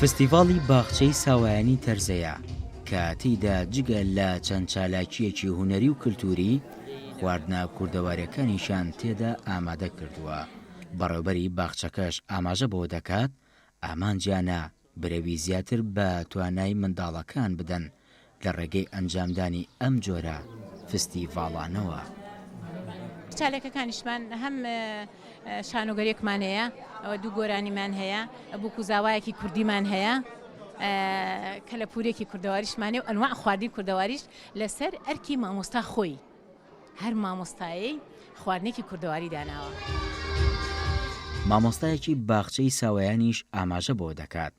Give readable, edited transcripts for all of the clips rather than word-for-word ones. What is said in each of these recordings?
فستیڤاڵی باخچەی ساوایانی تەرزەیە کە تێیدا جگە لە چەند چالاکیەکی هونەری و کلتوری خواردنە کوردەواریەکانیشان تێدا ئامادە کردووە. بەڕێوەبەری باخچەکەش ئاماژە بۆ دەکات ئامانجیانە برەوی زیاتر بە توانای منداڵەکان بدەن لە ڕێگەی ئەنجامدانی ئەم جۆرە فستیڤاڵانەوە. چالەکەکانیشمان هەم شانۆگەریەکمان هەیە، ئەوە دوو گۆرانیمان هەیە، بووکوزاوایەکی کوردیمان هەیە، کەلەپورێکی کوردەواریشمانێ و ئەنواع خواردنی کوردەواریش لەسەر ئەرکی مامۆستا خۆی. هەر مامۆستایەی خواردنێکی کوردەواری داناوە. مامۆستایەکی باخچەی ساوایانیش ئاماژە بۆ دەکات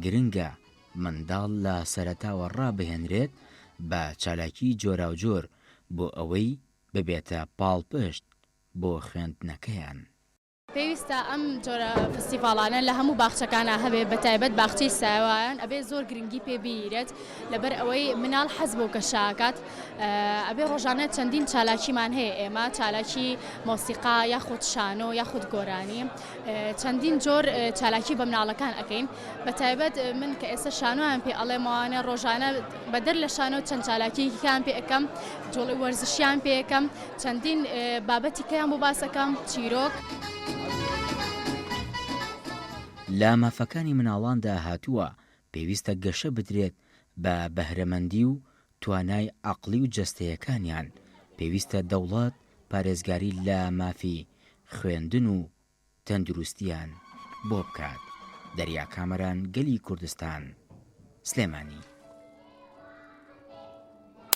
گرنگە منداڵ لە سەرەتاوە ڕابهێنرێت بە چالاکی جۆرا و جۆر بۆ ئەوەی ببێتە پاڵپشت بۆ خوێندنەکەیان. پێویستە ئەم جۆرە فستیڤاڵانە لە هەموو باخچەکانە هەبێ، بەتایبەت باخچەی ساوایان ئەبێ زۆر گرنگی پێ بگیرێت لەبەر ئەوەی مناڵ حەز بۆ کەشاکات. ئەبێ ڕۆژانە چەندین چالاکیمان هەیە ئێمە، چالاکی مۆسیقا یاخود شانۆ یاخود گۆرانی، چەندین جۆر چالاکی بە مناڵەکان ئەەکەین. بەتایبەت من کە ئێستا شانۆیان پێ ئەڵێمەوانە ڕۆژانە بەدەر لە شانۆ چەند چالاکییان پێ ئەەکەم، جۆڵی وەرزشیان پێ ئەەکەم، چەندین بابەتی کەیان بۆ باسەکەم، چیرۆک. لە مافەکانی مناڵاندا هاتووە پێویستە گەشە بدرێت بە بەهرەمەندی و توانای عەقڵی و جەستەیەکانیان. پێویستە دەوڵەت پارێزگاری لە مافی خوێندن و تەندروستیان بۆ بکات. دەریا کامەران، گەلی کوردستان، سلێمانی.